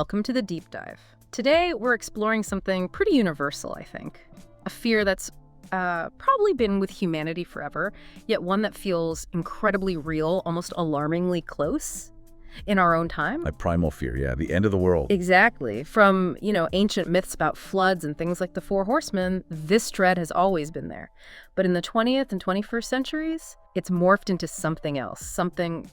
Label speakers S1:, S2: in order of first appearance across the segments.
S1: welcome to the Deep Dive. Today, we're exploring something pretty universal, I think. A fear that's probably been with humanity forever, yet one that feels incredibly real, almost alarmingly close in our own time.
S2: Like primal fear, yeah, the end of the world.
S1: Exactly. From, ancient myths about floods and things like the Four Horsemen, this dread has always been there. But in the 20th and 21st centuries, it's morphed into something else, something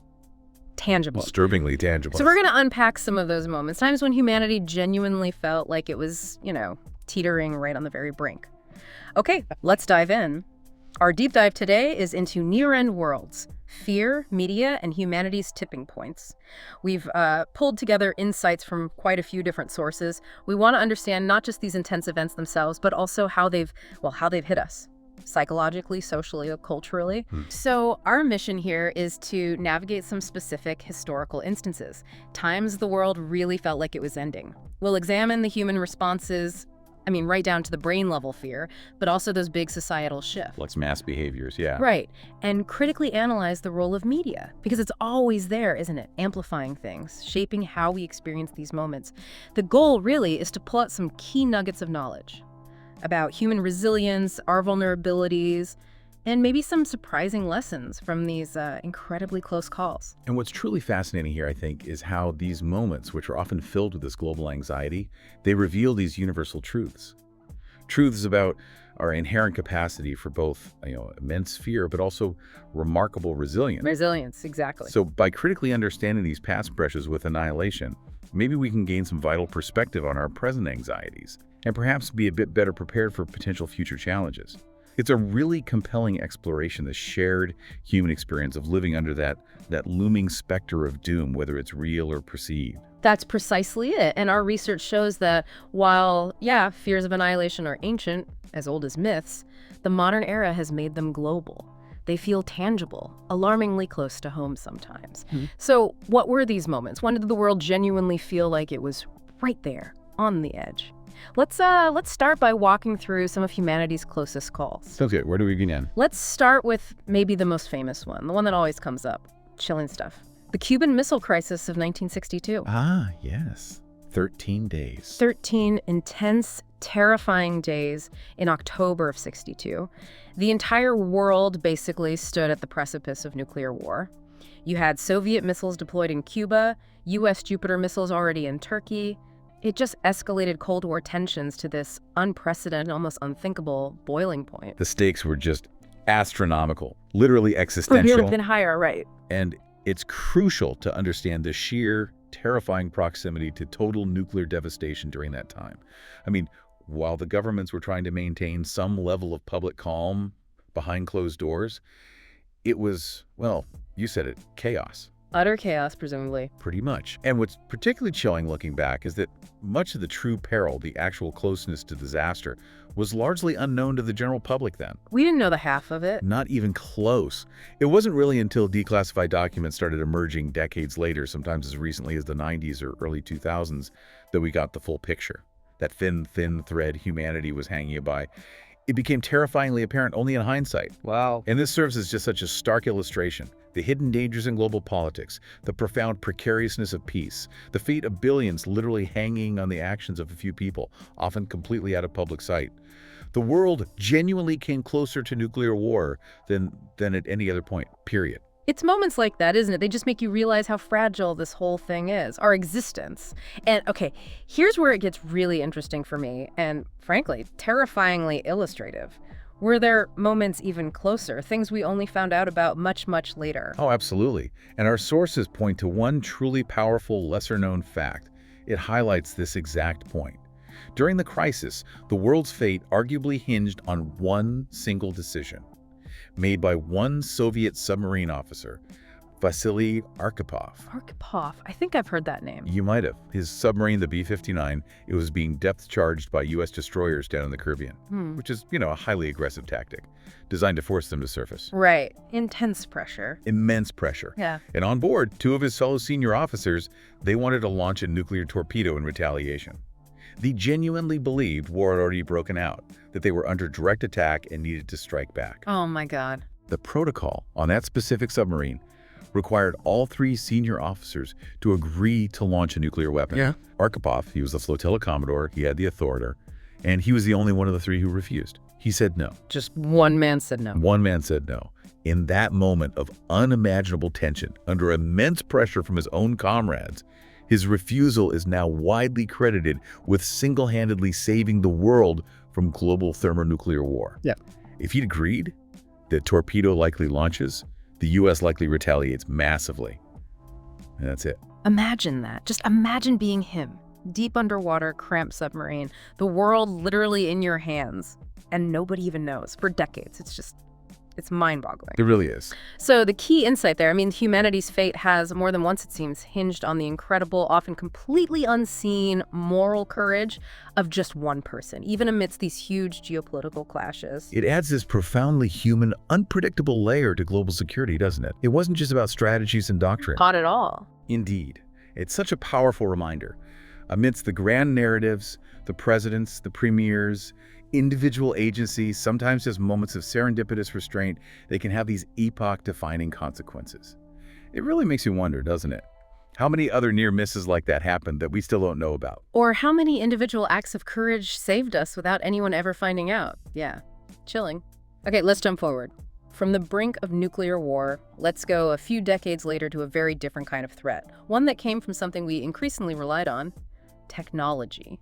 S1: tangible.
S2: Disturbingly tangible.
S1: So we're going to unpack some of those moments, times when humanity genuinely felt like it was, teetering right on the very brink. Okay, let's dive in. Our deep dive today is into near-end worlds, fear, media, and humanity's tipping points. We've pulled together insights from quite a few different sources. We want to understand not just these intense events themselves, but also how they've hit us. Psychologically, socially, culturally. So our mission here is to navigate some specific historical instances, times the world really felt like it was ending. We'll examine the human responses, right down to the brain level fear, but also those big societal shifts.
S2: Like mass behaviors, yeah.
S1: Right. And critically analyze the role of media, because it's always there, isn't it? Amplifying things, shaping how we experience these moments. The goal really is to pull out some key nuggets of knowledge about human resilience, our vulnerabilities, and maybe some surprising lessons from these incredibly close calls.
S2: And what's truly fascinating here, I think, is how these moments, which are often filled with this global anxiety, they reveal these universal truths. Truths about our inherent capacity for both, immense fear, but also remarkable resilience.
S1: Resilience, exactly.
S2: So by critically understanding these past brushes with annihilation, maybe we can gain some vital perspective on our present anxieties, and perhaps be a bit better prepared for potential future challenges. It's a really compelling exploration, the shared human experience of living under that looming specter of doom, whether it's real or perceived.
S1: That's precisely it. And our research shows that while, fears of annihilation are ancient, as old as myths, the modern era has made them global. They feel tangible, alarmingly close to home sometimes. So what were these moments? When did the world genuinely feel like it was right there, on the edge? Let's start by walking through some of humanity's closest calls.
S2: Sounds good. Where do we begin?
S1: Let's start with maybe the most famous one, the one that always comes up. Chilling stuff. The Cuban Missile Crisis of 1962.
S2: Ah, yes. 13 days.
S1: 13 intense, terrifying days in October of 62. The entire world basically stood at the precipice of nuclear war. You had Soviet missiles deployed in Cuba, U.S. Jupiter missiles already in Turkey. It just escalated Cold War tensions to this unprecedented, almost unthinkable boiling point.
S2: The stakes were just astronomical, literally existential.
S1: Even higher, right.
S2: And it's crucial to understand the sheer, terrifying proximity to total nuclear devastation during that time. While the governments were trying to maintain some level of public calm behind closed doors, it was, you said it, chaos.
S1: Utter chaos, presumably.
S2: Pretty much. And what's particularly chilling looking back is that much of the true peril, the actual closeness to disaster, was largely unknown to the general public then.
S1: We didn't know the half of it.
S2: Not even close. It wasn't really until declassified documents started emerging decades later, sometimes as recently as the 90s or early 2000s, that we got the full picture. That thin thread humanity was hanging by. It became terrifyingly apparent only in hindsight.
S1: Wow.
S2: And this serves as just such a stark illustration. The hidden dangers in global politics, the profound precariousness of peace, the fate of billions literally hanging on the actions of a few people, often completely out of public sight. The world genuinely came closer to nuclear war than at any other point, period.
S1: It's moments like that, isn't it? They just make you realize how fragile this whole thing is, our existence. And okay, here's where it gets really interesting for me, and frankly, terrifyingly illustrative. Were there moments even closer, things we only found out about much, much later?
S2: Oh, absolutely. And our sources point to one truly powerful, lesser-known fact. It highlights this exact point. During the crisis, the world's fate arguably hinged on one single decision, made by one Soviet submarine officer, Vasily Arkhipov.
S1: Arkhipov. I think I've heard that name.
S2: You might have. His submarine, the B-59, it was being depth-charged by U.S. destroyers down in the Caribbean, which is, a highly aggressive tactic, designed to force them to surface.
S1: Right. Intense pressure.
S2: Immense pressure.
S1: Yeah.
S2: And on board, two of his fellow senior officers, they wanted to launch a nuclear torpedo in retaliation. They genuinely believed war had already broken out, that they were under direct attack and needed to strike back.
S1: Oh my God.
S2: The protocol on that specific submarine required all 3 senior officers to agree to launch a nuclear weapon.
S3: Yeah.
S2: Arkhipov, he was the flotilla commodore, he had the authority, and he was the only one of the 3 who refused. He said no.
S1: Just one man said no.
S2: One man said no. In that moment of unimaginable tension, under immense pressure from his own comrades, his refusal is now widely credited with single-handedly saving the world from global thermonuclear war.
S3: Yeah.
S2: If he'd agreed, the torpedo likely launches, the U.S. likely retaliates massively. And that's it.
S1: Imagine that. Just imagine being him. Deep underwater, cramped submarine, the world literally in your hands, and nobody even knows for decades. It's mind-boggling.
S2: It really is.
S1: So the key insight there, humanity's fate has, more than once it seems, hinged on the incredible, often completely unseen moral courage of just one person, even amidst these huge geopolitical clashes.
S2: It adds this profoundly human, unpredictable layer to global security, doesn't it? It wasn't just about strategies and doctrine.
S1: Not at all.
S2: Indeed. It's such a powerful reminder. Amidst the grand narratives, the presidents, the premiers, individual agencies, sometimes just moments of serendipitous restraint, they can have these epoch-defining consequences. It really makes you wonder, doesn't it? How many other near misses like that happened that we still don't know about?
S1: Or how many individual acts of courage saved us without anyone ever finding out? Yeah, chilling. Okay, let's jump forward. From the brink of nuclear war, let's go a few decades later to a very different kind of threat. One that came from something we increasingly relied on: technology.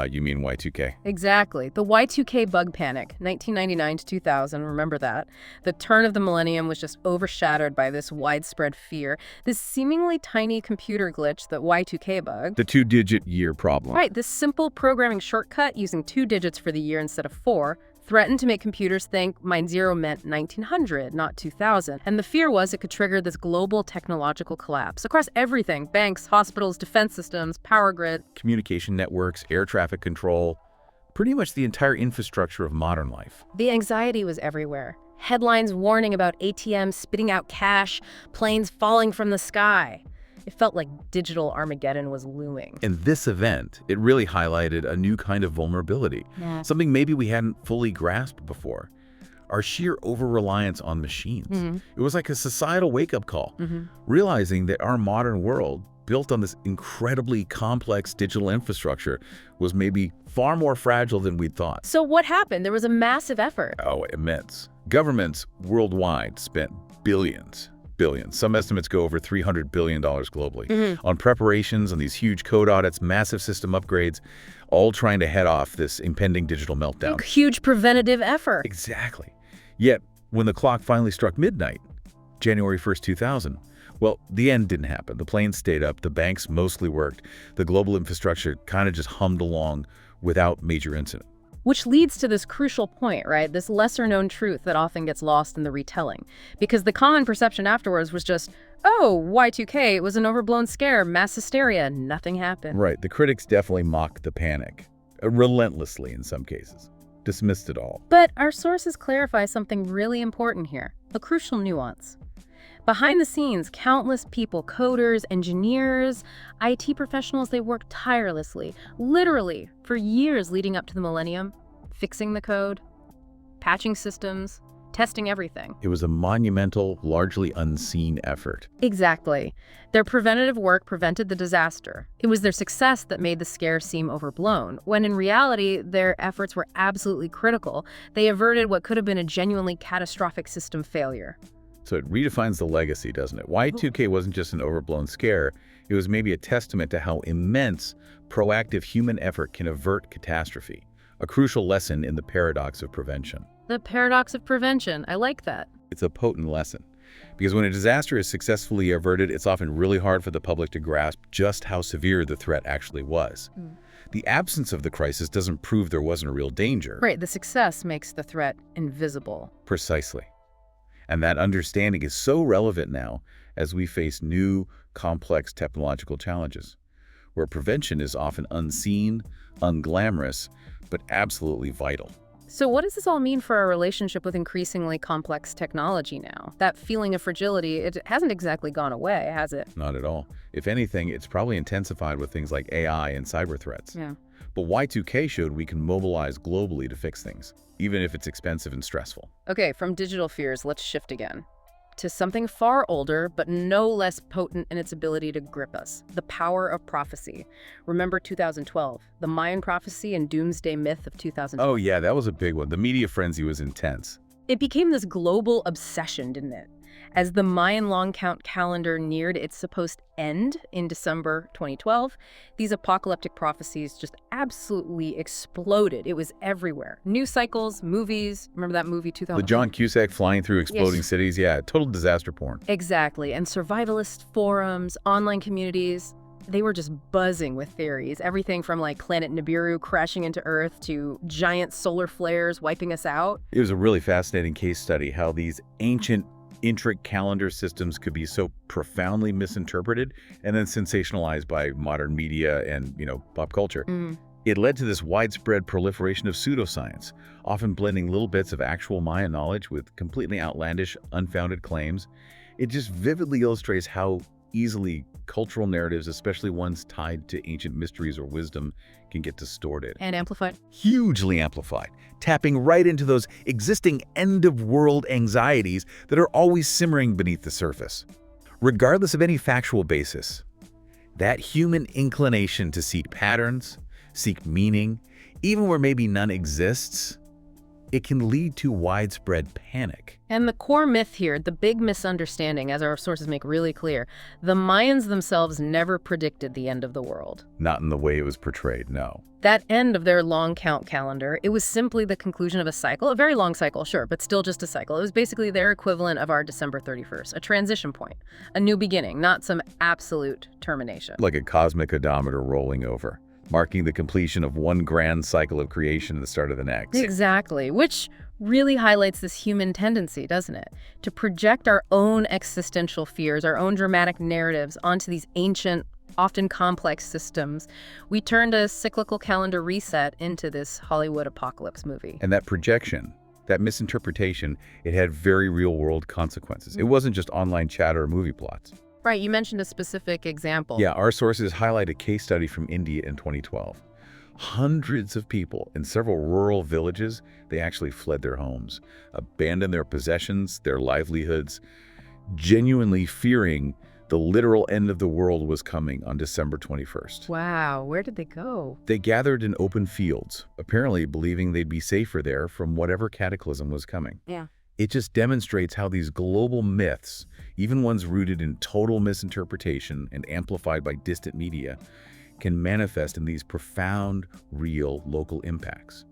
S2: You mean Y2K?
S1: Exactly. The Y2K bug panic, 1999 to 2000, remember that. The turn of the millennium was just overshadowed by this widespread fear. This seemingly tiny computer glitch, the Y2K bug.
S2: The 2-digit year problem.
S1: Right, this simple programming shortcut using 2 digits for the year instead of 4 threatened to make computers think mine 0 meant 1900, not 2000. And the fear was it could trigger this global technological collapse across everything: banks, hospitals, defense systems, power grid.
S2: Communication networks, air traffic control, pretty much the entire infrastructure of modern life.
S1: The anxiety was everywhere. Headlines warning about ATMs spitting out cash, planes falling from the sky. It felt like digital Armageddon was looming.
S2: In this event, it really highlighted a new kind of vulnerability, something maybe we hadn't fully grasped before. Our sheer over-reliance on machines. It was like a societal wake-up call, realizing that our modern world, built on this incredibly complex digital infrastructure, was maybe far more fragile than we'd thought.
S1: So what happened? There was a massive effort.
S2: Oh, immense. Governments worldwide spent billions. Some estimates go over $300 billion globally on preparations, on these huge code audits, massive system upgrades, all trying to head off this impending digital meltdown.
S1: Huge preventative effort.
S2: Exactly. Yet, when the clock finally struck midnight, January 1st, 2000, well, the end didn't happen. The planes stayed up, the banks mostly worked, the global infrastructure kind of just hummed along without major incident.
S1: Which leads to this crucial point, right? This lesser-known truth that often gets lost in the retelling. Because the common perception afterwards was just, oh, Y2K, it was an overblown scare, mass hysteria, nothing happened.
S2: Right. The critics definitely mocked the panic, relentlessly in some cases, dismissed it all.
S1: But our sources clarify something really important here, a crucial nuance. Behind the scenes, countless people, coders, engineers, IT professionals, they worked tirelessly, literally, for years leading up to the millennium, fixing the code, patching systems, testing everything.
S2: It was a monumental, largely unseen effort.
S1: Exactly. Their preventative work prevented the disaster. It was their success that made the scare seem overblown, when in reality, their efforts were absolutely critical. They averted what could have been a genuinely catastrophic system failure.
S2: So it redefines the legacy, doesn't it? Y2K wasn't just an overblown scare. It was maybe a testament to how immense proactive human effort can avert catastrophe, a crucial lesson in the paradox of prevention.
S1: The paradox of prevention. I like that.
S2: It's a potent lesson, because when a disaster is successfully averted, it's often really hard for the public to grasp just how severe the threat actually was. The absence of the crisis doesn't prove there wasn't a real danger.
S1: Right, the success makes the threat invisible.
S2: Precisely. And that understanding is so relevant now as we face new, complex technological challenges, where prevention is often unseen, unglamorous, but absolutely vital.
S1: So what does this all mean for our relationship with increasingly complex technology now? That feeling of fragility, it hasn't exactly gone away, has it?
S2: Not at all. If anything, it's probably intensified with things like AI and cyber threats.
S1: Yeah.
S2: But Y2K showed we can mobilize globally to fix things, even if it's expensive and stressful.
S1: Okay, from digital fears, let's shift again. to something far older, but no less potent in its ability to grip us: the power of prophecy. Remember 2012, the Mayan prophecy and Doomsday myth of 2012?
S2: Oh yeah, that was a big one. The media frenzy was intense.
S1: It became this global obsession, didn't it? As the Mayan long count calendar neared its supposed end in December 2012, these apocalyptic prophecies just absolutely exploded. It was everywhere. News cycles, movies. Remember that movie 2000?
S2: The John Cusack flying through exploding
S1: Yes.
S2: cities, yeah, total disaster porn.
S1: Exactly. And survivalist forums, online communities, they were just buzzing with theories. Everything from like planet Nibiru crashing into Earth to giant solar flares wiping us out.
S2: It was a really fascinating case study how these ancient intricate calendar systems could be so profoundly misinterpreted and then sensationalized by modern media and, pop culture. It led to this widespread proliferation of pseudoscience, often blending little bits of actual Mayan knowledge with completely outlandish, unfounded claims. It just vividly illustrates how easily cultural narratives, especially ones tied to ancient mysteries or wisdom, can get distorted.
S1: And amplified.
S2: Hugely amplified, tapping right into those existing end-of-world anxieties that are always simmering beneath the surface. Regardless of any factual basis, that human inclination to seek patterns, seek meaning, even where maybe none exists, it can lead to widespread panic.
S1: And the core myth here, the big misunderstanding, as our sources make really clear, the Mayans themselves never predicted the end of the world.
S2: Not in the way it was portrayed, no.
S1: That end of their long count calendar, it was simply the conclusion of a cycle, a very long cycle, sure, but still just a cycle. It was basically their equivalent of our December 31st, a transition point, a new beginning, not some absolute termination.
S2: Like a cosmic odometer rolling over, marking the completion of one grand cycle of creation and the start of the next.
S1: Exactly, which really highlights this human tendency, doesn't it? To project our own existential fears, our own dramatic narratives onto these ancient, often complex systems. We turned a cyclical calendar reset into this Hollywood apocalypse movie.
S2: And that projection, that misinterpretation, it had very real-world consequences. It wasn't just online chatter or movie plots.
S1: Right, you mentioned a specific example.
S2: Yeah, our sources highlight a case study from India in 2012. Hundreds of people in several rural villages, they actually fled their homes, abandoned their possessions, their livelihoods, genuinely fearing the literal end of the world was coming on December 21st.
S1: Wow, where did they go?
S2: They gathered in open fields, apparently believing they'd be safer there from whatever cataclysm was coming.
S1: Yeah.
S2: It just demonstrates how these global myths, even ones rooted in total misinterpretation and amplified by distant media, can manifest in these profound, real local impacts,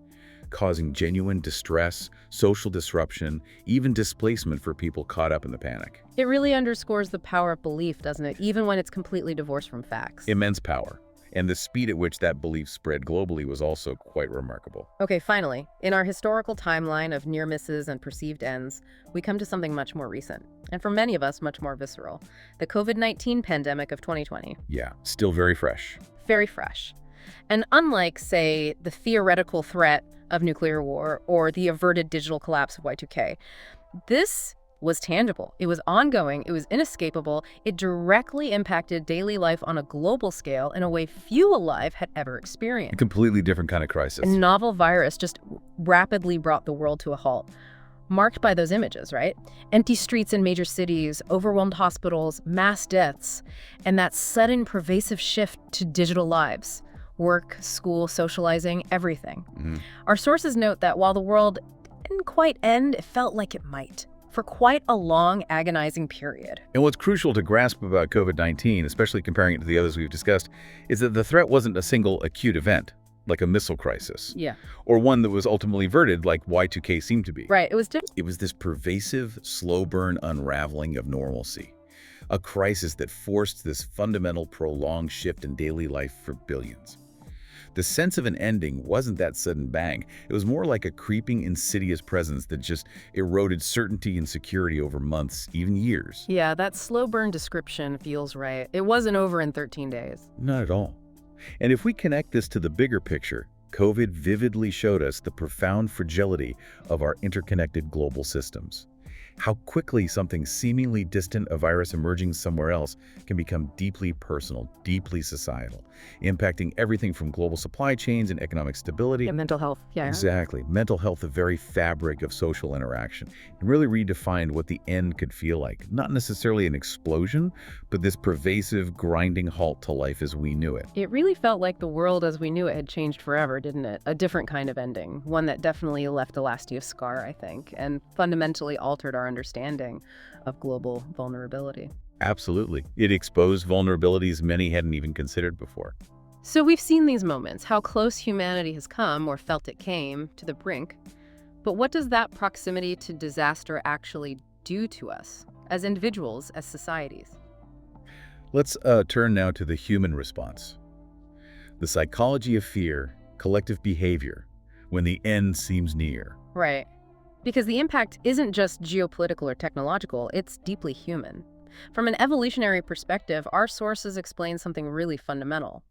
S2: causing genuine distress, social disruption, even displacement for people caught up in the panic.
S1: It really underscores the power of belief, doesn't it? Even when it's completely divorced from facts.
S2: Immense power. And the speed at which that belief spread globally was also quite remarkable.
S1: Okay, finally, in our historical timeline of near misses and perceived ends, we come to something much more recent, and for many of us, much more visceral: the COVID-19 pandemic of 2020.
S2: Yeah, still very fresh.
S1: Very fresh. And unlike, say, the theoretical threat of nuclear war or the averted digital collapse of Y2K, this was tangible. It was ongoing. It was inescapable. It directly impacted daily life on a global scale in a way few alive had ever
S2: A
S1: experienced.
S2: completely different kind of crisis.
S1: A novel virus just rapidly brought the world to a halt, marked by those images, right? Empty streets in major cities, overwhelmed hospitals, mass deaths, and that sudden pervasive shift to digital lives. Work, school, socializing, everything. Our sources note that while the world didn't quite end, it felt like it might, for quite a long, agonizing period.
S2: And what's crucial to grasp about COVID-19, especially comparing it to the others we've discussed, is that the threat wasn't a single acute event, like a missile crisis,
S1: Yeah.
S2: or one that was ultimately averted like Y2K seemed to be.
S1: Right, it was different.
S2: It was this pervasive, slow-burn unraveling of normalcy, a crisis that forced this fundamental, prolonged shift in daily life for billions. The sense of an ending wasn't that sudden bang. It was more like a creeping, insidious presence that just eroded certainty and security over months, even years.
S1: Yeah, that slow burn description feels right. It wasn't over in 13 days.
S2: Not at all. And if we connect this to the bigger picture, COVID vividly showed us the profound fragility of our interconnected global systems. How quickly something seemingly distant, a virus emerging somewhere else, can become deeply personal, deeply societal, impacting everything from global supply chains and economic stability.
S1: Yeah, mental health. Yeah.
S2: Exactly. Mental health, the very fabric of social interaction, and really redefined what the end could feel like. Not necessarily an explosion, but this pervasive, grinding halt to life as we knew it.
S1: It really felt like the world as we knew it had changed forever, didn't it? A different kind of ending, one that definitely left a lasting scar, I think, and fundamentally altered our understanding of global vulnerability.
S2: Absolutely. It exposed vulnerabilities many hadn't even considered before.
S1: So we've seen these moments, how close humanity has come, or felt it came, to the brink. But what does that proximity to disaster actually do to us, as individuals, as societies?
S2: Let's turn now to the human response. The psychology of fear, collective behavior, when the end seems near.
S1: Right. Because the impact isn't just geopolitical or technological, it's deeply human. From an evolutionary perspective, our sources explain something really fundamental.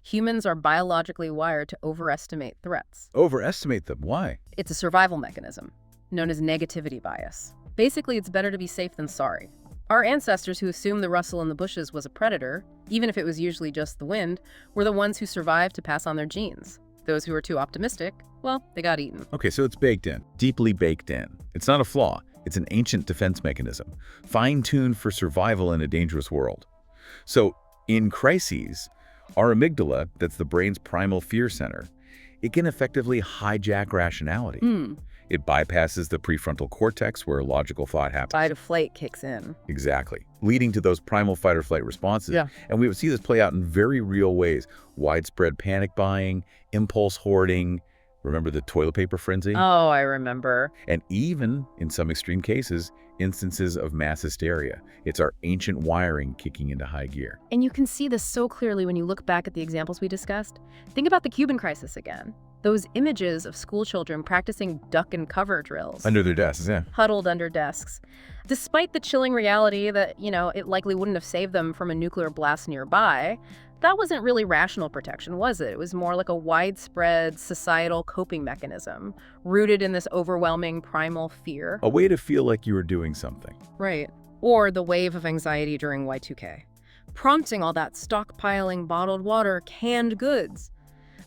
S1: Humans are biologically wired to overestimate threats.
S2: Overestimate them. Why?
S1: It's a survival mechanism, known as negativity bias. Basically, it's better to be safe than sorry. Our ancestors who assumed the rustle in the bushes was a predator, even if it was usually just the wind, were the ones who survived to pass on their genes. Those who were too optimistic, well, they got eaten.
S2: Okay, so it's baked in, deeply baked in. It's not a flaw. It's an ancient defense mechanism, fine-tuned for survival in a dangerous world. So, in crises, our amygdala, that's the brain's primal fear center, it can effectively hijack rationality. It bypasses the prefrontal cortex where logical thought happens.
S1: Fight or flight kicks in.
S2: Exactly, leading to those primal fight or flight responses.
S1: Yeah.
S2: And we would see this play out in very real ways. Widespread panic buying, impulse hoarding, remember the toilet paper frenzy?
S1: Oh, I remember.
S2: And even, in some extreme cases, instances of mass hysteria. It's our ancient wiring kicking into high gear.
S1: And you can see this so clearly when you look back at the examples we discussed. Think about the Cuban crisis again. Those images of school children practicing duck and cover drills.
S2: Under their desks, yeah.
S1: Huddled under desks. Despite the chilling reality that, it likely wouldn't have saved them from a nuclear blast nearby, that wasn't really rational protection, was it? It was more like a widespread societal coping mechanism, rooted in this overwhelming primal fear.
S2: A way to feel like you were doing something.
S1: Right. Or the wave of anxiety during Y2K, prompting all that stockpiling bottled water, canned goods.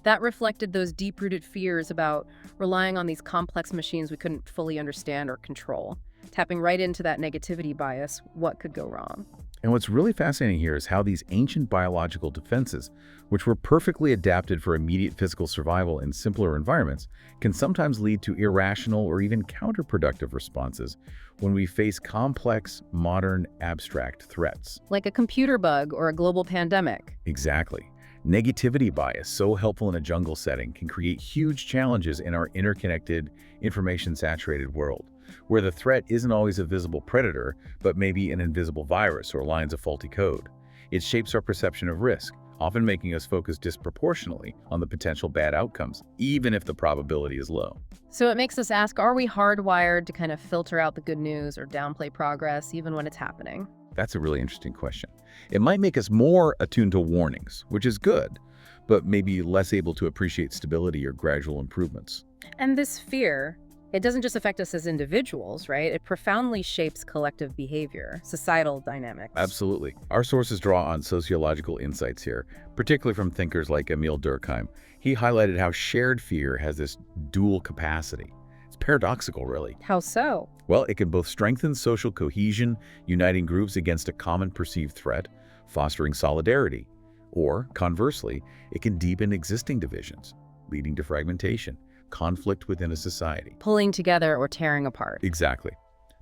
S1: That reflected those deep-rooted fears about relying on these complex machines we couldn't fully understand or control. Tapping right into that negativity bias, what could go wrong?
S2: And what's really fascinating here is how these ancient biological defenses, which were perfectly adapted for immediate physical survival in simpler environments, can sometimes lead to irrational or even counterproductive responses when we face complex, modern, abstract threats.
S1: Like a computer bug or a global pandemic.
S2: Exactly. Negativity bias, so helpful in a jungle setting, can create huge challenges in our interconnected, information-saturated world, where the threat isn't always a visible predator, but maybe an invisible virus or lines of faulty code. It shapes our perception of risk, often making us focus disproportionately on the potential bad outcomes, even if the probability is low.
S1: So it makes us ask, are we hardwired to kind of filter out the good news or downplay progress even when it's happening?
S2: That's a really interesting question. It might make us more attuned to warnings, which is good, but maybe less able to appreciate stability or gradual improvements.
S1: And this fear, it doesn't just affect us as individuals, right? It profoundly shapes collective behavior, societal dynamics.
S2: Absolutely. Our sources draw on sociological insights here, particularly from thinkers like Emil Durkheim. He highlighted how shared fear has this dual capacity. It's paradoxical, really.
S1: How so?
S2: Well, it can both strengthen social cohesion, uniting groups against a common perceived threat, fostering solidarity. Or, conversely, it can deepen existing divisions, leading to fragmentation, conflict within a society.
S1: Pulling together or tearing apart.
S2: Exactly.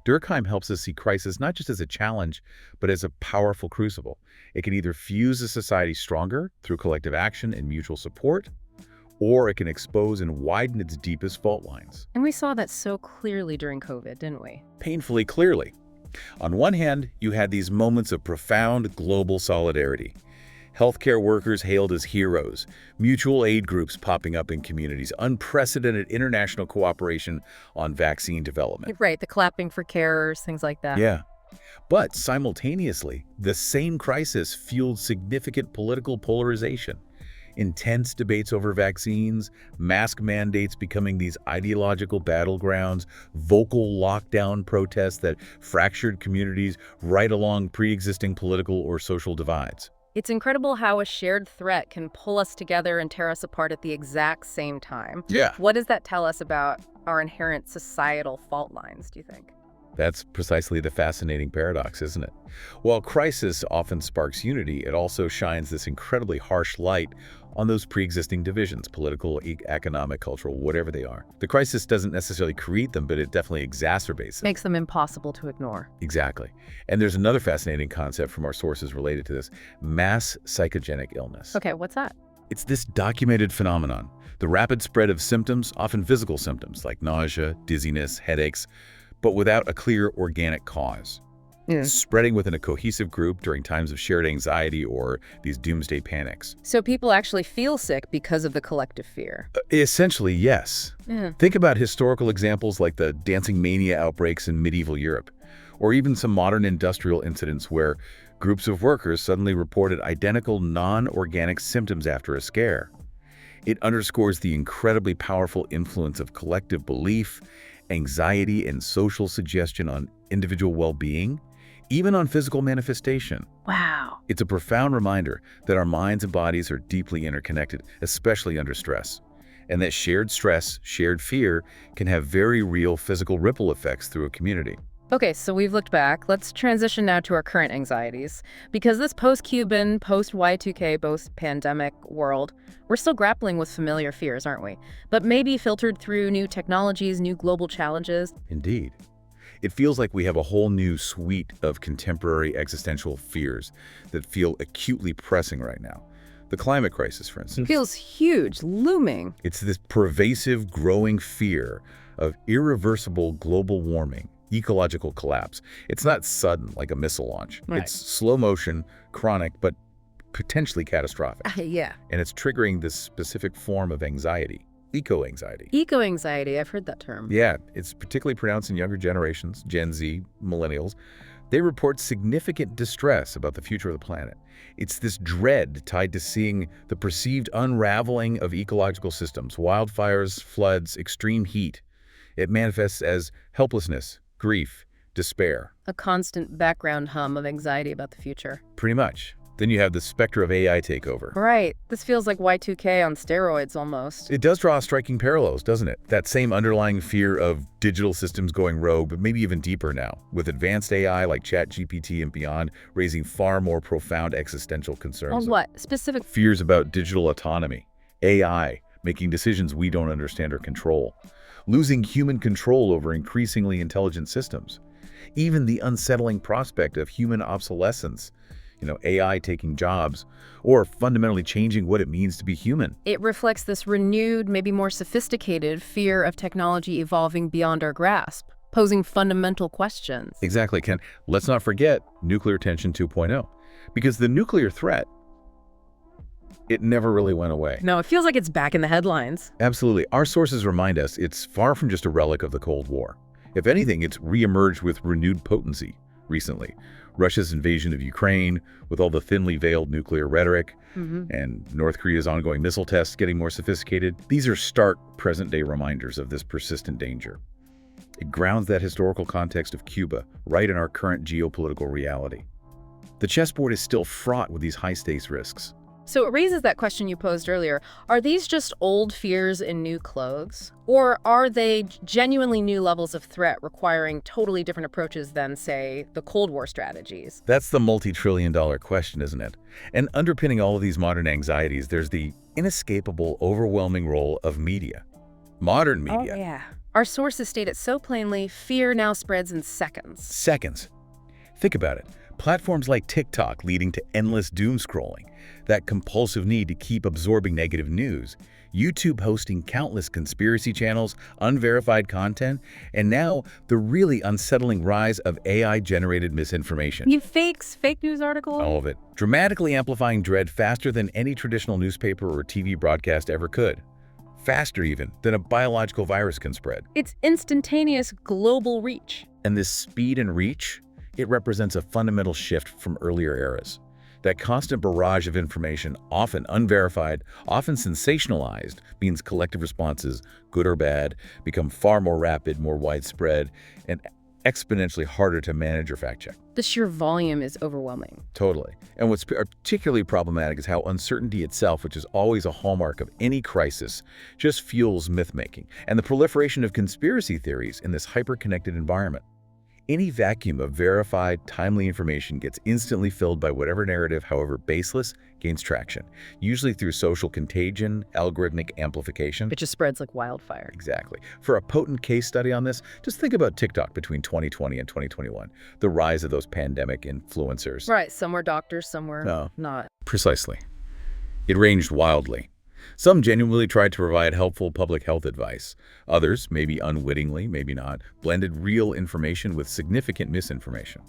S2: Durkheim helps us see crisis not just as a challenge, but as a powerful crucible. It can either fuse a society stronger through collective action and mutual support, or it can expose and widen its deepest fault lines.
S1: And we saw that so clearly during COVID, didn't we?
S2: Painfully clearly. On one hand, you had these moments of profound global solidarity. Healthcare workers hailed as heroes, mutual aid groups popping up in communities, unprecedented international cooperation on vaccine development.
S1: Right, the clapping for carers, things like that.
S2: Yeah. But simultaneously, the same crisis fueled significant political polarization. intense debates over vaccines, mask mandates becoming these ideological battlegrounds, vocal lockdown protests that fractured communities right along pre-existing political or social divides.
S1: It's incredible how a shared threat can pull us together and tear us apart at the exact same time.
S2: Yeah.
S1: What does that tell us about our inherent societal fault lines, do you think?
S2: That's precisely the fascinating paradox, isn't it? While crisis often sparks unity, it also shines this incredibly harsh light on those pre-existing divisions, political, economic, cultural, whatever they are. The crisis doesn't necessarily create them, but it definitely exacerbates them.
S1: Makes them impossible to ignore.
S2: Exactly. And there's another fascinating concept from our sources related to this: mass psychogenic illness.
S1: Okay, what's that?
S2: It's this documented phenomenon, the rapid spread of symptoms, often physical symptoms like nausea, dizziness, headaches, but without a clear organic cause. Spreading within a cohesive group during times of shared anxiety or these doomsday panics.
S1: So people actually feel sick because of the collective fear.
S2: Essentially, yes.
S1: Yeah.
S2: Think about historical examples like the dancing mania outbreaks in medieval Europe, or even some modern industrial incidents where groups of workers suddenly reported identical non-organic symptoms after a scare. It underscores the incredibly powerful influence of collective belief, anxiety, and social suggestion on individual well-being, even on physical manifestation.
S1: Wow.
S2: It's a profound reminder that our minds and bodies are deeply interconnected, especially under stress, and that shared stress, shared fear, can have very real physical ripple effects through a community.
S1: Okay, so we've looked back. Let's transition now to our current anxieties. Because this post-Cuban, post-Y2K, post-pandemic world, we're still grappling with familiar fears, aren't we? But maybe filtered through new technologies, new global challenges.
S2: Indeed. It feels like we have a whole new suite of contemporary existential fears that feel acutely pressing right now. The climate crisis, for instance.
S1: Feels huge, looming.
S2: It's this pervasive, growing fear of irreversible global warming, ecological collapse. It's not sudden, like a missile launch.
S1: Right.
S2: It's slow motion, chronic, but potentially catastrophic.
S1: Yeah.
S2: And it's triggering this specific form of anxiety, eco-anxiety.
S1: Eco-anxiety, I've heard that term.
S2: Yeah, it's particularly pronounced in younger generations, Gen Z, millennials. They report significant distress about the future of the planet. It's this dread tied to seeing the perceived unraveling of ecological systems, wildfires, floods, extreme heat. It manifests as helplessness, grief, despair.
S1: A constant background hum of anxiety about the future.
S2: Pretty much. Then you have the specter of AI takeover.
S1: Right. This feels like Y2K on steroids almost.
S2: It does draw striking parallels, doesn't it? That same underlying fear of digital systems going rogue, but maybe even deeper now, with advanced AI like ChatGPT and beyond, raising far more profound existential concerns.
S1: On what? Specific?
S2: Fears about digital autonomy, AI, making decisions we don't understand or control, losing human control over increasingly intelligent systems, even the unsettling prospect of human obsolescence, AI taking jobs, or fundamentally changing what it means to be human.
S1: It reflects this renewed, maybe more sophisticated fear of technology evolving beyond our grasp, posing fundamental questions.
S2: Exactly, Ken. Let's not forget nuclear tension 2.0, because the nuclear threat, it never really went away.
S1: No, it feels like it's back in the headlines.
S2: Absolutely. Our sources remind us it's far from just a relic of the Cold War. If anything, it's reemerged with renewed potency recently. Russia's invasion of Ukraine, with all the thinly veiled nuclear rhetoric, and North Korea's ongoing missile tests getting more sophisticated, these are stark present-day reminders of this persistent danger. It grounds that historical context of Cuba right in our current geopolitical reality. The chessboard is still fraught with these high-stakes risks.
S1: So it raises that question you posed earlier. Are these just old fears in new clothes? Or are they genuinely new levels of threat requiring totally different approaches than, say, the Cold War strategies?
S2: That's the multi-trillion-dollar question, isn't it? And underpinning all of these modern anxieties, there's the inescapable, overwhelming role of media. Modern media.
S1: Oh, yeah. Our sources state it so plainly, fear now spreads in seconds.
S2: Seconds. Think about it. Platforms like TikTok leading to endless doom scrolling, that compulsive need to keep absorbing negative news, YouTube hosting countless conspiracy channels, unverified content, and now the really unsettling rise of AI-generated misinformation.
S1: You fake news articles?
S2: All of it. Dramatically amplifying dread faster than any traditional newspaper or TV broadcast ever could. Faster even than a biological virus can spread.
S1: It's instantaneous global reach.
S2: And this speed and reach, it represents a fundamental shift from earlier eras. That constant barrage of information, often unverified, often sensationalized, means collective responses, good or bad, become far more rapid, more widespread, and exponentially harder to manage or fact-check.
S1: The sheer volume is overwhelming.
S2: Totally. And what's particularly problematic is how uncertainty itself, which is always a hallmark of any crisis, just fuels myth-making and the proliferation of conspiracy theories in this hyper-connected environment. Any vacuum of verified, timely information gets instantly filled by whatever narrative, however baseless, gains traction, usually through social contagion, algorithmic amplification.
S1: It just spreads like wildfire.
S2: Exactly. For a potent case study on this, just think about TikTok between 2020 and 2021, the rise of those pandemic influencers.
S1: Right, some were doctors, some were
S2: No.
S1: not.
S2: Precisely. It ranged wildly. Some genuinely tried to provide helpful public health advice. Others, maybe unwittingly, maybe not, blended real information with significant misinformation.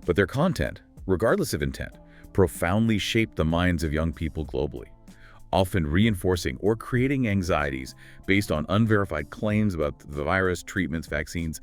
S2: But their content, regardless of intent, profoundly shaped the minds of young people globally, often reinforcing or creating anxieties based on unverified claims about the virus, treatments, vaccines,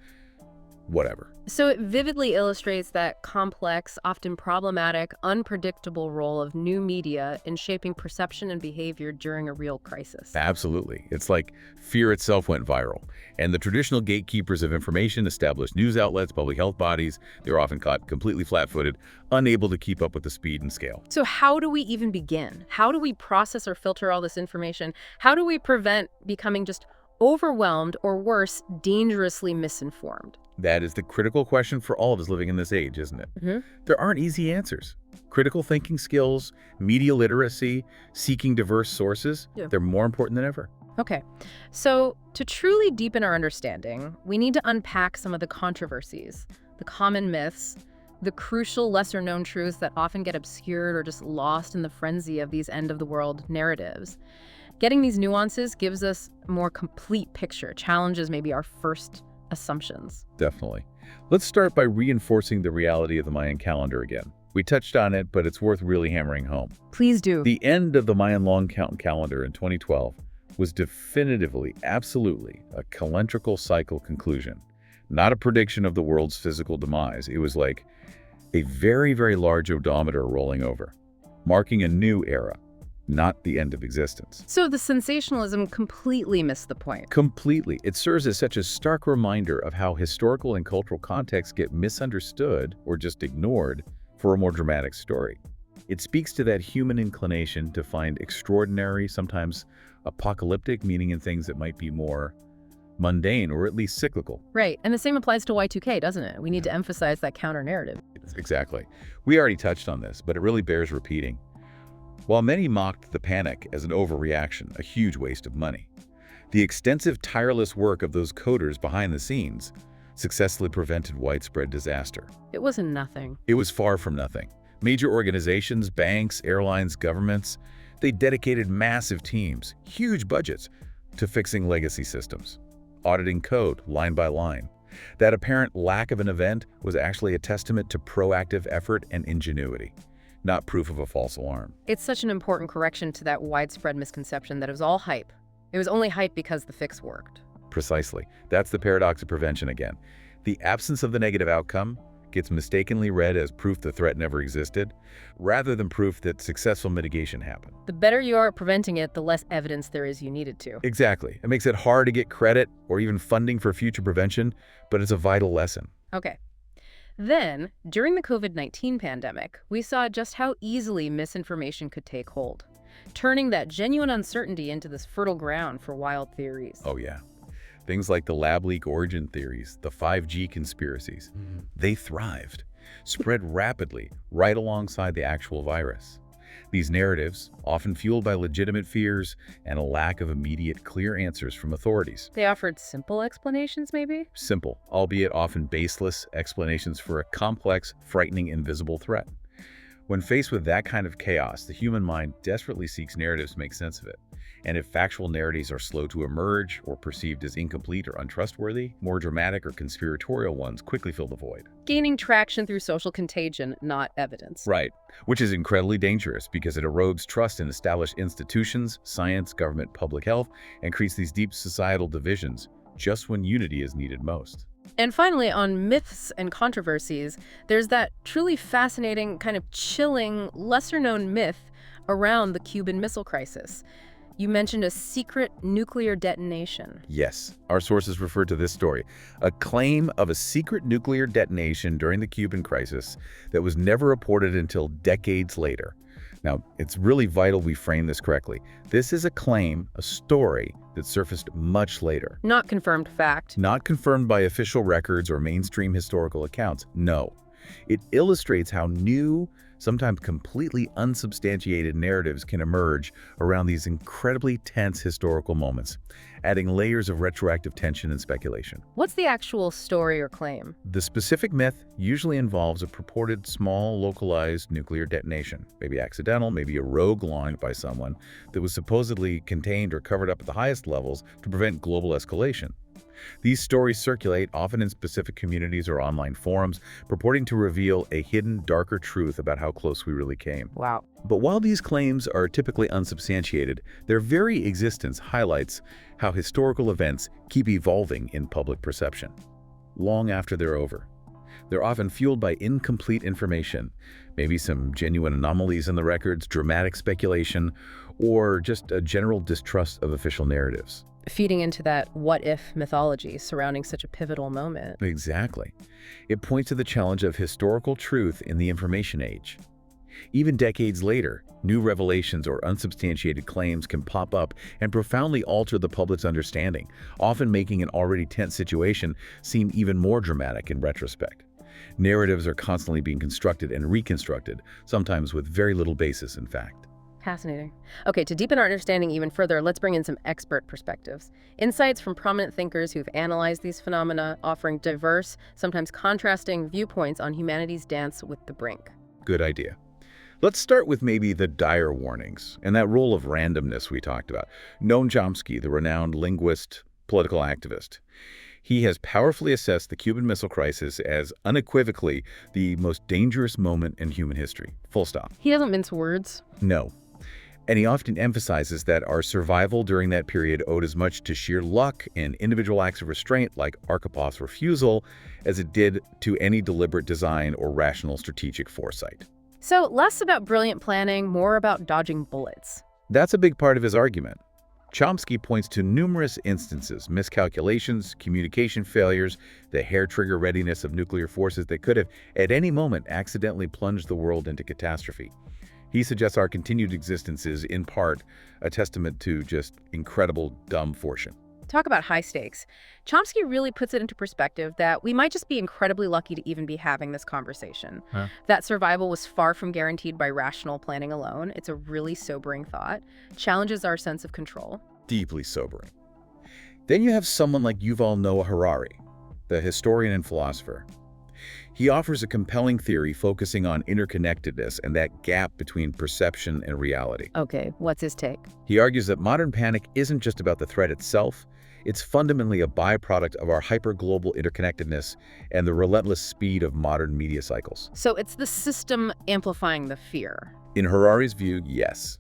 S2: whatever.
S1: So it vividly illustrates that complex, often problematic, unpredictable role of new media in shaping perception and behavior during a real crisis.
S2: Absolutely. It's like fear itself went viral. And the traditional gatekeepers of information, established news outlets, public health bodies, they were often caught completely flat-footed, unable to keep up with the speed and scale.
S1: So how do we even begin? How do we process or filter all this information? How do we prevent becoming just overwhelmed or worse, dangerously misinformed?
S2: That is the critical question for all of us living in this age, isn't it? There aren't easy answers. Critical thinking skills, media literacy, seeking diverse sources, they're more important than ever.
S1: Okay, so to truly deepen our understanding, we need to unpack some of the controversies, the common myths, the crucial lesser-known truths that often get obscured or just lost in the frenzy of these end-of-the-world narratives. Getting these nuances gives us a more complete picture, challenges maybe our first assumptions.
S2: Definitely. Let's start by reinforcing the reality of the Mayan calendar again. We touched on it, but it's worth really hammering home.
S1: Please do.
S2: The end of the Mayan long count calendar in 2012 was definitively, absolutely, a calendrical cycle conclusion. Not a prediction of the world's physical demise. It was like a very, very large odometer rolling over, marking a new era, not the end of existence.
S1: So the sensationalism completely missed the point.
S2: Completely. It serves as such a stark reminder of how historical and cultural contexts get misunderstood or just ignored for a more dramatic story. It speaks to that human inclination to find extraordinary, sometimes apocalyptic meaning in things that might be more mundane or at least cyclical.
S1: Right, and the same applies to Y2K, doesn't it? We need to emphasize that counter-narrative.
S2: Exactly. We already touched on this, but it really bears repeating. While many mocked the panic as an overreaction, a huge waste of money, the extensive, tireless work of those coders behind the scenes successfully prevented widespread disaster.
S1: It wasn't nothing.
S2: It was far from nothing. Major organizations, banks, airlines, governments, they dedicated massive teams, huge budgets, to fixing legacy systems, auditing code line by line. That apparent lack of an event was actually a testament to proactive effort and ingenuity, not proof of a false alarm.
S1: It's such an important correction to that widespread misconception that it was all hype. It was only hype because the fix worked.
S2: Precisely. That's the paradox of prevention again. The absence of the negative outcome gets mistakenly read as proof the threat never existed, rather than proof that successful mitigation happened.
S1: The better you are at preventing it, the less evidence there is you needed to.
S2: Exactly. It makes it hard to get credit or even funding for future prevention, but it's a vital lesson.
S1: Okay. Then, during the COVID-19 pandemic, we saw just how easily misinformation could take hold, turning that genuine uncertainty into this fertile ground for wild theories.
S2: Oh yeah. Things like the lab leak origin theories, the 5G conspiracies, they thrived, spread rapidly right alongside the actual virus. These narratives, often fueled by legitimate fears and a lack of immediate, clear answers from authorities.
S1: They offered simple explanations, maybe?
S2: Simple, albeit often baseless, explanations for a complex, frightening, invisible threat. When faced with that kind of chaos, the human mind desperately seeks narratives to make sense of it. And if factual narratives are slow to emerge or perceived as incomplete or untrustworthy, more dramatic or conspiratorial ones quickly fill the void.
S1: Gaining traction through social contagion, not evidence.
S2: Right, which is incredibly dangerous because it erodes trust in established institutions, science, government, public health, and creates these deep societal divisions, just when unity is needed most.
S1: And finally, on myths and controversies, there's that truly fascinating, kind of chilling, lesser-known myth around the Cuban Missile Crisis. You mentioned a secret nuclear detonation.
S2: Yes, our sources refer to this story, a claim of a secret nuclear detonation during the Cuban crisis that was never reported until decades later. Now, it's really vital we frame this correctly. This is a claim, a story, that surfaced much later.
S1: Not confirmed fact.
S2: Not confirmed by official records or mainstream historical accounts, no. It illustrates how new, sometimes completely unsubstantiated narratives can emerge around these incredibly tense historical moments, adding layers of retroactive tension and speculation.
S1: What's the actual story or claim?
S2: The specific myth usually involves a purported small, localized nuclear detonation, maybe accidental, maybe a rogue launch by someone that was supposedly contained or covered up at the highest levels to prevent global escalation. These stories circulate, often in specific communities or online forums, purporting to reveal a hidden, darker truth about how close we really came.
S1: Wow.
S2: But while these claims are typically unsubstantiated, their very existence highlights how historical events keep evolving in public perception, long after they're over. They're often fueled by incomplete information, maybe some genuine anomalies in the records, dramatic speculation, or just a general distrust of official narratives.
S1: Feeding into that what-if mythology surrounding such a pivotal moment.
S2: Exactly. It points to the challenge of historical truth in the information age. Even decades later, new revelations or unsubstantiated claims can pop up and profoundly alter the public's understanding, often making an already tense situation seem even more dramatic in retrospect. Narratives are constantly being constructed and reconstructed, sometimes with very little basis in fact.
S1: Fascinating. Okay, to deepen our understanding even further, let's bring in some expert perspectives. Insights from prominent thinkers who've analyzed these phenomena, offering diverse, sometimes contrasting viewpoints on humanity's dance with the brink.
S2: Good idea. Let's start with maybe the dire warnings and that role of randomness we talked about. Noam Chomsky, the renowned linguist, political activist. He has powerfully assessed the Cuban Missile Crisis as unequivocally the most dangerous moment in human history. Full stop.
S1: He doesn't mince words.
S2: No. And he often emphasizes that our survival during that period owed as much to sheer luck and individual acts of restraint like Arkapov's refusal as it did to any deliberate design or rational strategic foresight.
S1: So less about brilliant planning, more about dodging bullets.
S2: That's a big part of his argument. Chomsky points to numerous instances, miscalculations, communication failures, the hair-trigger readiness of nuclear forces that could have, at any moment, accidentally plunged the world into catastrophe. He suggests our continued existence is, in part, a testament to just incredible dumb fortune.
S1: Talk about high stakes. Chomsky really puts it into perspective that we might just be incredibly lucky to even be having this conversation. That survival was far from guaranteed by rational planning alone. It's a really sobering thought. Challenges our sense of control.
S2: Deeply sobering. Then you have someone like Yuval Noah Harari, the historian and philosopher. He offers a compelling theory focusing on interconnectedness and that gap between perception and reality.
S1: Okay, what's his take?
S2: He argues that modern panic isn't just about the threat itself, it's fundamentally a byproduct of our hyper-global interconnectedness and the relentless speed of modern media cycles.
S1: So it's the system amplifying the fear.
S2: In Harari's view, yes.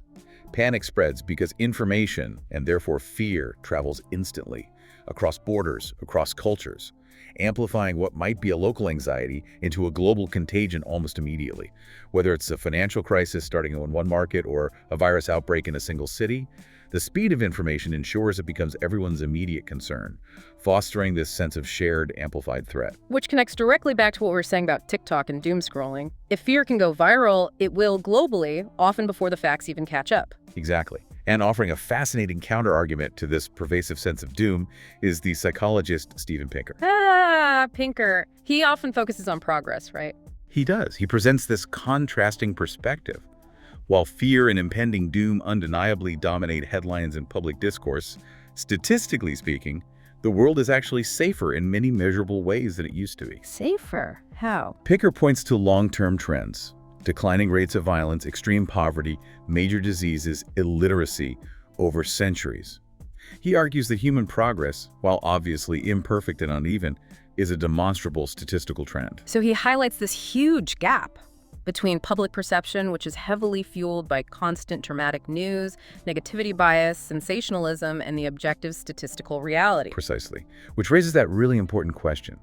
S2: Panic spreads because information, and therefore fear, travels instantly, across borders, across cultures, amplifying what might be a local anxiety into a global contagion almost immediately. Whether it's a financial crisis starting in one market or a virus outbreak in a single city, the speed of information ensures it becomes everyone's immediate concern, fostering this sense of shared, amplified threat.
S1: Which connects directly back to what we were saying about TikTok and doom scrolling. If fear can go viral, it will globally, often before the facts even catch up.
S2: Exactly. And offering a fascinating counter-argument to this pervasive sense of doom is the psychologist Steven Pinker.
S1: Pinker. He often focuses on progress, right?
S2: He does. He presents this contrasting perspective. While fear and impending doom undeniably dominate headlines and public discourse, statistically speaking, the world is actually safer in many measurable ways than it used to be.
S1: Safer? How?
S2: Pinker points to long-term trends: declining rates of violence, extreme poverty, major diseases, illiteracy over centuries. He argues that human progress, while obviously imperfect and uneven, is a demonstrable statistical trend.
S1: So he highlights this huge gap. between public perception, which is heavily fueled by constant dramatic news, negativity bias, sensationalism, and the objective statistical reality.
S2: Precisely. Which raises that really important question.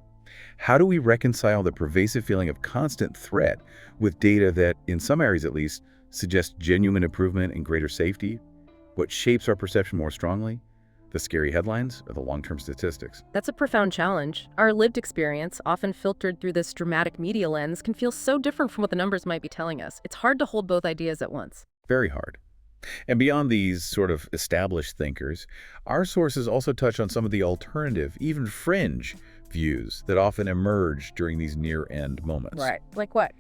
S2: How do we reconcile the pervasive feeling of constant threat with data that, in some areas at least, suggests genuine improvement and greater safety? What shapes our perception more strongly? The scary headlines or the long-term statistics?
S1: That's a profound challenge. Our lived experience, often filtered through this dramatic media lens, can feel so different from what the numbers might be telling us. It's hard to hold both ideas at once.
S2: Very hard. And beyond these sort of established thinkers, our sources also touch on some of the alternative, even fringe, views that often emerge during these near-end moments.
S1: Right. Like what?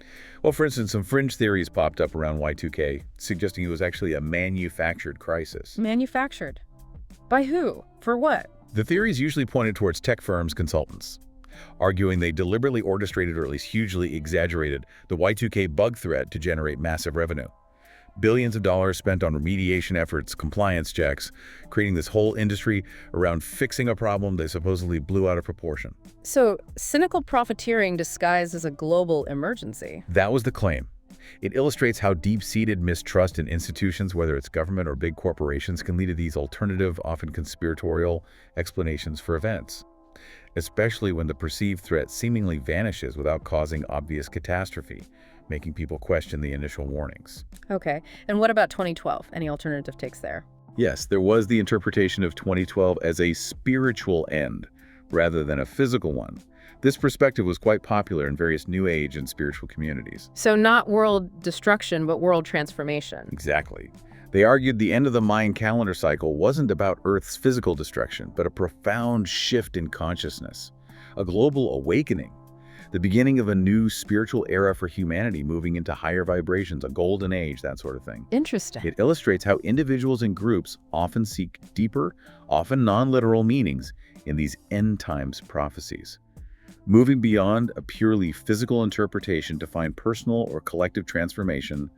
S2: Well, for instance, some fringe theories popped up around Y2K, suggesting it was actually a manufactured crisis.
S1: Manufactured. By who? For what?
S2: The theories usually pointed towards tech firms' consultants, arguing they deliberately orchestrated or at least hugely exaggerated the Y2K bug threat to generate massive revenue. Billions of dollars spent on remediation efforts, compliance checks, creating this whole industry around fixing a problem they supposedly blew out of proportion.
S1: So, cynical profiteering disguised as a global emergency.
S2: That was the claim. It illustrates how deep-seated mistrust in institutions, whether it's government or big corporations, can lead to these alternative, often conspiratorial explanations for events, especially when the perceived threat seemingly vanishes without causing obvious catastrophe, making people question the initial warnings.
S1: Okay. And what about 2012? Any alternative takes there?
S2: Yes, there was the interpretation of 2012 as a spiritual end rather than a physical one. This perspective was quite popular in various New Age and spiritual communities.
S1: So not world destruction, but world transformation.
S2: Exactly. They argued the end of the Mayan calendar cycle wasn't about Earth's physical destruction, but a profound shift in consciousness, a global awakening, the beginning of a new spiritual era for humanity moving into higher vibrations, a golden age, that sort of thing.
S1: Interesting.
S2: It illustrates how individuals and groups often seek deeper, often non-literal meanings in these end times prophecies, moving beyond a purely physical interpretation to find personal or collective transformation,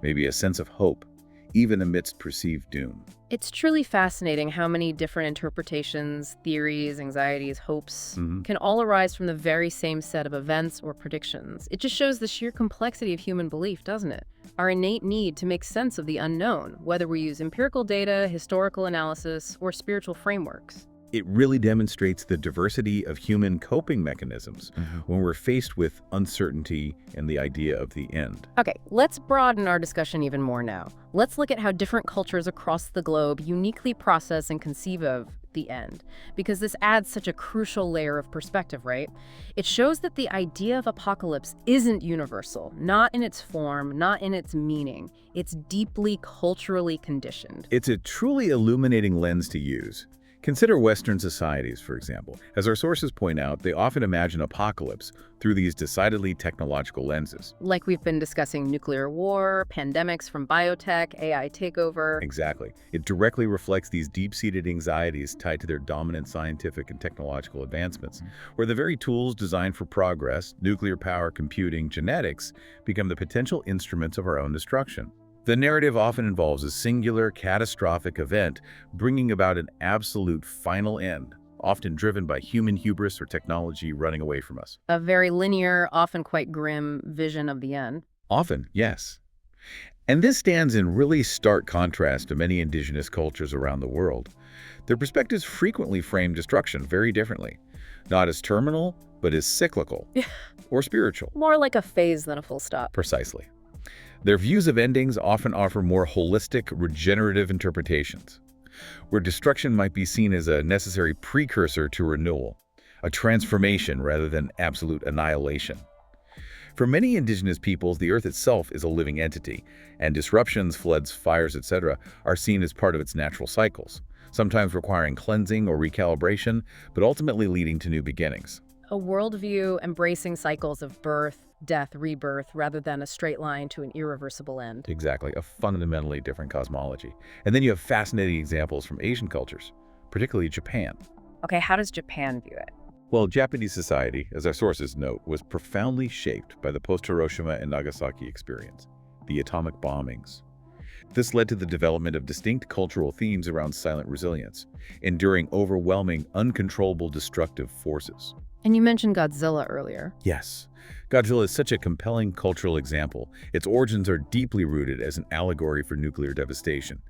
S2: maybe a sense of hope, even amidst perceived doom.
S1: It's truly fascinating how many different interpretations, theories, anxieties, hopes can all arise from the very same set of events or predictions. It just shows the sheer complexity of human belief, doesn't it? Our innate need to make sense of the unknown, whether we use empirical data, historical analysis, or spiritual frameworks.
S2: It really demonstrates the diversity of human coping mechanisms when we're faced with uncertainty and the idea of the end.
S1: Okay, let's broaden our discussion even more now. Let's look at how different cultures across the globe uniquely process and conceive of the end, because this adds such a crucial layer of perspective, right? It shows that the idea of apocalypse isn't universal, not in its form, not in its meaning. It's deeply culturally conditioned.
S2: It's a truly illuminating lens to use. Consider Western societies, for example. As our sources point out, they often imagine apocalypse through these decidedly technological lenses.
S1: Like we've been discussing nuclear war, pandemics from biotech, AI takeover.
S2: Exactly. It directly reflects these deep-seated anxieties tied to their dominant scientific and technological advancements, where the very tools designed for progress, nuclear power, computing, genetics, become the potential instruments of our own destruction. The narrative often involves a singular, catastrophic event bringing about an absolute final end, often driven by human hubris or technology running away from us.
S1: A very linear, often quite grim vision of the end.
S2: Often, yes. And this stands in really stark contrast to many indigenous cultures around the world. Their perspectives frequently frame destruction very differently, not as terminal, but as cyclical or spiritual.
S1: More like a phase than a full stop.
S2: Precisely. Their views of endings often offer more holistic, regenerative interpretations, where destruction might be seen as a necessary precursor to renewal, a transformation rather than absolute annihilation. For many indigenous peoples, the earth itself is a living entity, and disruptions, floods, fires, etc., are seen as part of its natural cycles, sometimes requiring cleansing or recalibration, but ultimately leading to new beginnings.
S1: A worldview embracing cycles of birth, death, rebirth, rather than a straight line to an irreversible end.
S2: Exactly, a fundamentally different cosmology. And then you have fascinating examples from Asian cultures, particularly Japan.
S1: Okay, how does Japan view it?
S2: Well, Japanese society, as our sources note, was profoundly shaped by the post-Hiroshima and Nagasaki experience, the atomic bombings. This led to the development of distinct cultural themes around silent resilience, enduring overwhelming, uncontrollable destructive forces.
S1: And you mentioned Godzilla earlier.
S2: Yes. Godzilla is such a compelling cultural example. Its origins are deeply rooted as an allegory for nuclear devastation.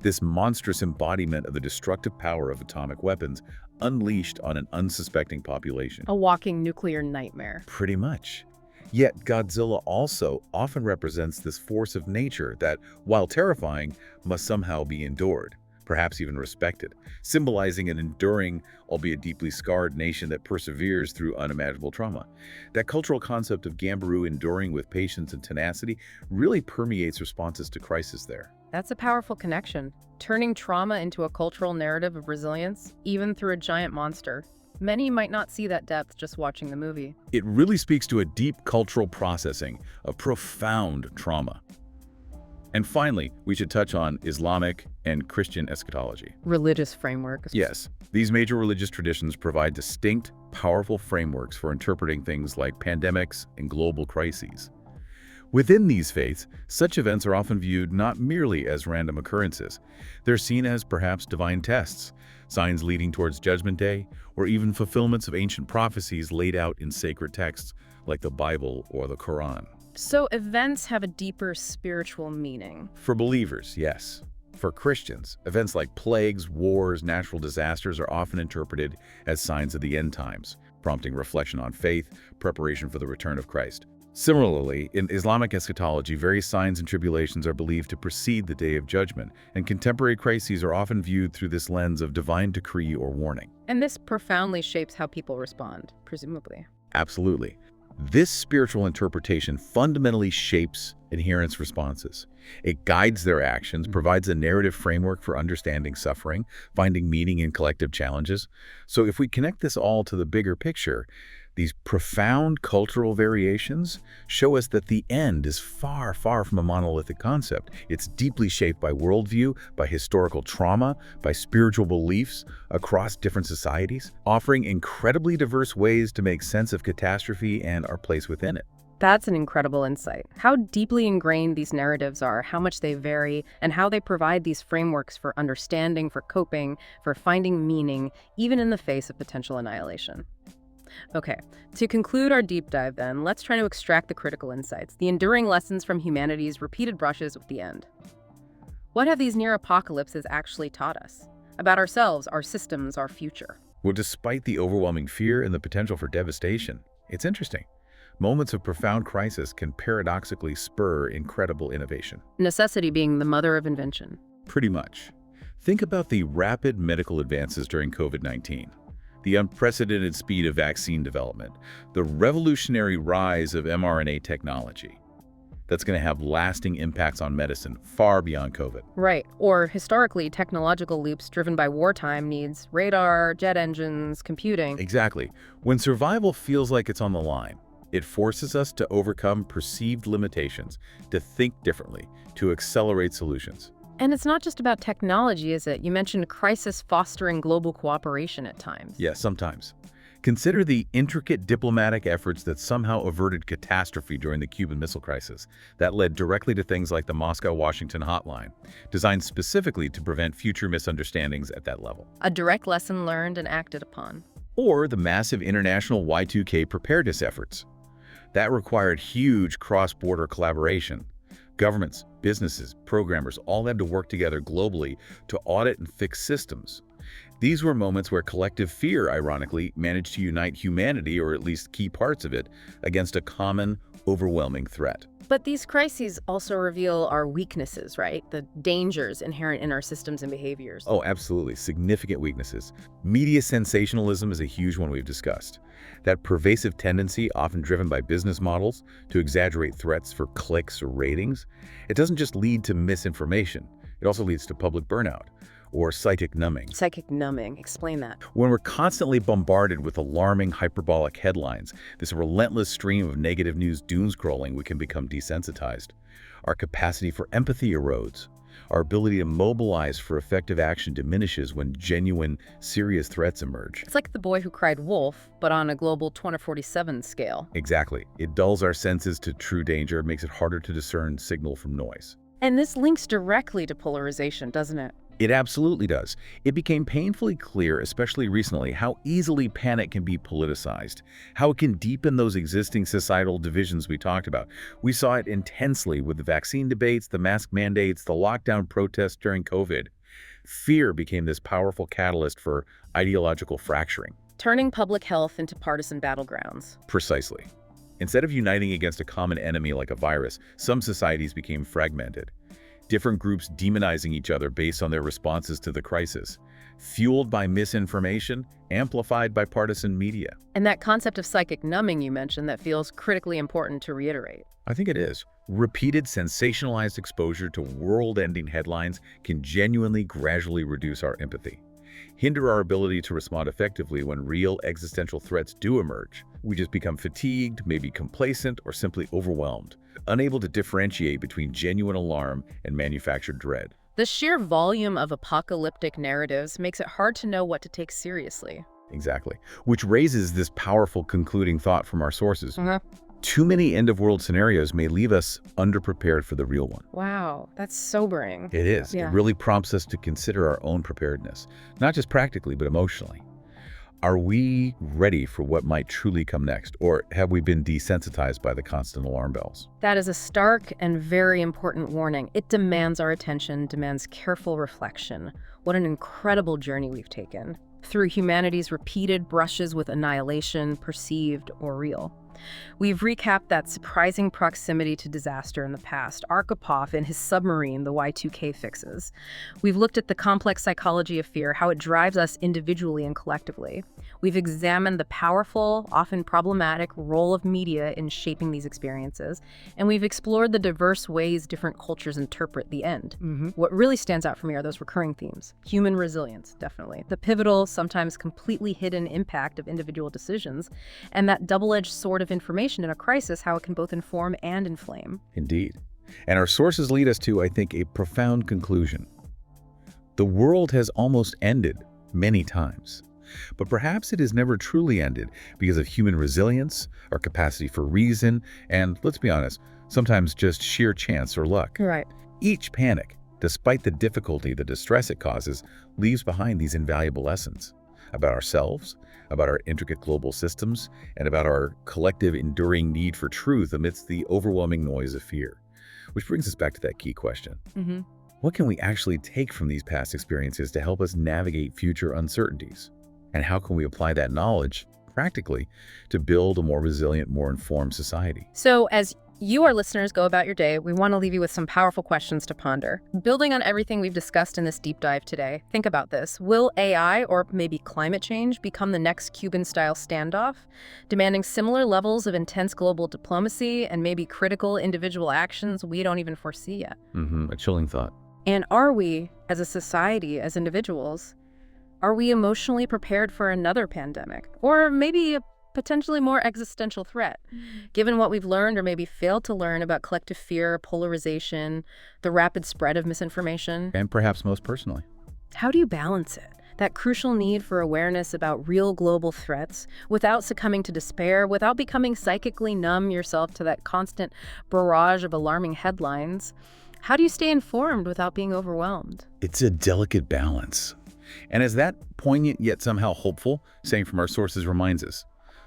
S2: This monstrous embodiment of the destructive power of atomic weapons unleashed on an unsuspecting population.
S1: A walking nuclear nightmare.
S2: Pretty much. Yet Godzilla also often represents this force of nature that, while terrifying, must somehow be endured, perhaps even respected, symbolizing an enduring, albeit deeply scarred nation that perseveres through unimaginable trauma. That cultural concept of Gambaru enduring with patience and tenacity really permeates responses to crisis there.
S1: That's a powerful connection, turning trauma into a cultural narrative of resilience, even through a giant monster. Many might not see that depth just watching the movie.
S2: It really speaks to a deep cultural processing of profound trauma. And finally, we should touch on Islamic and Christian eschatology.
S1: Religious frameworks.
S2: Yes, these major religious traditions provide distinct, powerful frameworks for interpreting things like pandemics and global crises. Within these faiths, such events are often viewed not merely as random occurrences. They're seen as perhaps divine tests, signs leading towards Judgment Day, or even fulfillments of ancient prophecies laid out in sacred texts like the Bible or the Quran.
S1: So events have a deeper spiritual meaning.
S2: For believers, yes. For Christians, events like plagues, wars, natural disasters are often interpreted as signs of the end times, prompting reflection on faith, preparation for the return of Christ. Similarly, in Islamic eschatology, various signs and tribulations are believed to precede the Day of Judgment, and contemporary crises are often viewed through this lens of divine decree or warning.
S1: And this profoundly shapes how people respond, presumably.
S2: Absolutely. This spiritual interpretation fundamentally shapes adherents' responses. It guides their actions, provides a narrative framework for understanding suffering, finding meaning in collective challenges. So if we connect this all to the bigger picture, these profound cultural variations show us that the end is far, far from a monolithic concept. It's deeply shaped by worldview, by historical trauma, by spiritual beliefs across different societies, offering incredibly diverse ways to make sense of catastrophe and our place within it.
S1: That's an incredible insight. How deeply ingrained these narratives are, how much they vary, and how they provide these frameworks for understanding, for coping, for finding meaning, even in the face of potential annihilation. Okay, to conclude our deep dive then, let's try to extract the critical insights, the enduring lessons from humanity's repeated brushes with the end. What have these near apocalypses actually taught us? About ourselves, our systems, our future?
S2: Well, despite the overwhelming fear and the potential for devastation, it's interesting. Moments of profound crisis can paradoxically spur incredible innovation.
S1: Necessity being the mother of invention.
S2: Pretty much. Think about the rapid medical advances during COVID-19. The unprecedented speed of vaccine development, the revolutionary rise of mRNA technology. That's going to have lasting impacts on medicine far beyond COVID.
S1: Right. Or historically, technological leaps driven by wartime needs, radar, jet engines, computing.
S2: Exactly. When survival feels like it's on the line, it forces us to overcome perceived limitations, to think differently, to accelerate solutions.
S1: And it's not just about technology, is it? You mentioned crisis fostering global cooperation at times.
S2: Yes, sometimes. Consider the intricate diplomatic efforts that somehow averted catastrophe during the Cuban Missile Crisis. That led directly to things like the Moscow-Washington hotline, designed specifically to prevent future misunderstandings at that level.
S1: A direct lesson learned and acted upon.
S2: Or the massive international Y2K preparedness efforts. That required huge cross-border collaboration. Governments, businesses, programmers all had to work together globally to audit and fix systems. These were moments where collective fear, ironically, managed to unite humanity, or at least key parts of it, against a common, overwhelming threat.
S1: But these crises also reveal our weaknesses, right? The dangers inherent in our systems and behaviors.
S2: Oh, absolutely. Significant weaknesses. Media sensationalism is a huge one we've discussed. That pervasive tendency, often driven by business models, to exaggerate threats for clicks or ratings. It doesn't just lead to misinformation. It also leads to public burnout, or psychic numbing.
S1: Psychic numbing. Explain that.
S2: When we're constantly bombarded with alarming, hyperbolic headlines, this relentless stream of negative news doom-scrolling, we can become desensitized. Our capacity for empathy erodes. Our ability to mobilize for effective action diminishes when genuine, serious threats emerge.
S1: It's like the boy who cried wolf, but on a global 2047 scale.
S2: Exactly. It dulls our senses to true danger, makes it harder to discern signal from noise.
S1: And this links directly to polarization, doesn't it?
S2: It absolutely does. It became painfully clear, especially recently, how easily panic can be politicized, how it can deepen those existing societal divisions we talked about. We saw it intensely with the vaccine debates, the mask mandates, the lockdown protests during COVID. Fear became this powerful catalyst for ideological fracturing.
S1: Turning public health into partisan battlegrounds.
S2: Precisely. Instead of uniting against a common enemy like a virus, some societies became fragmented. Different groups demonizing each other based on their responses to the crisis, fueled by misinformation, amplified by partisan media.
S1: And that concept of psychic numbing you mentioned that feels critically important to reiterate.
S2: I think it is. Repeated sensationalized exposure to world-ending headlines can genuinely gradually reduce our empathy, hinder our ability to respond effectively when real existential threats do emerge. We just become fatigued, maybe complacent, or simply overwhelmed, unable to differentiate between genuine alarm and manufactured dread.
S1: The sheer volume of apocalyptic narratives makes it hard to know what to take seriously.
S2: Exactly. Which raises this powerful concluding thought from our sources. Too many end-of-world scenarios may leave us underprepared for the real one.
S1: Wow, that's sobering.
S2: It is.
S1: Yeah.
S2: It really prompts us to consider our own preparedness, not just practically, but emotionally. Are we ready for what might truly come next, or have we been desensitized by the constant alarm bells?
S1: That is a stark and very important warning. It demands our attention, demands careful reflection. What an incredible journey we've taken through humanity's repeated brushes with annihilation, perceived or real. We've recapped that surprising proximity to disaster in the past, Arkhipov in his submarine, the Y2K fixes. We've looked at the complex psychology of fear, how it drives us individually and collectively. We've examined the powerful, often problematic role of media in shaping these experiences, and we've explored the diverse ways different cultures interpret the end. What really stands out for me are those recurring themes. Human resilience, definitely. The pivotal, sometimes completely hidden impact of individual decisions, and that double-edged sword of information in a crisis, how it can both inform and inflame.
S2: Indeed. And our sources lead us to, I think, a profound conclusion. The world has almost ended many times, but perhaps it has never truly ended because of human resilience, our capacity for reason, and, let's be honest, sometimes just sheer chance or luck.
S1: Right.
S2: Each panic, despite the difficulty, the distress it causes, leaves behind these invaluable lessons about ourselves, about our intricate global systems, and about our collective enduring need for truth amidst the overwhelming noise of fear. Which brings us back to that key question. What can we actually take from these past experiences to help us navigate future uncertainties? And how can we apply that knowledge, practically, to build a more resilient, more informed society?
S1: So as you, our listeners, go about your day, we want to leave you with some powerful questions to ponder. Building on everything we've discussed in this deep dive today, think about this. Will AI, or maybe climate change, become the next Cuban-style standoff, demanding similar levels of intense global diplomacy and maybe critical individual actions we don't even foresee yet?
S2: A chilling thought.
S1: And are we, as a society, as individuals, are we emotionally prepared for another pandemic? Or maybe a potentially more existential threat, given what we've learned or maybe failed to learn about collective fear, polarization, the rapid spread of misinformation?
S2: And perhaps most personally.
S1: How do you balance it? That crucial need for awareness about real global threats without succumbing to despair, without becoming psychically numb yourself to that constant barrage of alarming headlines. How do you stay informed without being overwhelmed?
S2: It's a delicate balance. And as that poignant yet somehow hopeful saying from our sources reminds us,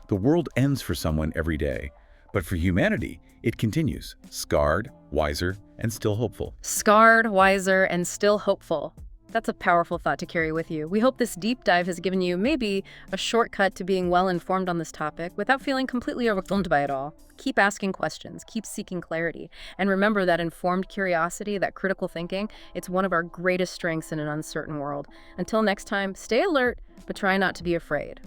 S2: the world ends for someone every day, but for humanity, it continues, scarred, wiser, and still hopeful.
S1: Scarred, wiser, and still hopeful. That's a powerful thought to carry with you. We hope this deep dive has given you maybe a shortcut to being well informed on this topic without feeling completely overwhelmed by it all. Keep asking questions, keep seeking clarity, and remember that informed curiosity, that critical thinking, it's one of our greatest strengths in an uncertain world. Until next time, stay alert, but try not to be afraid.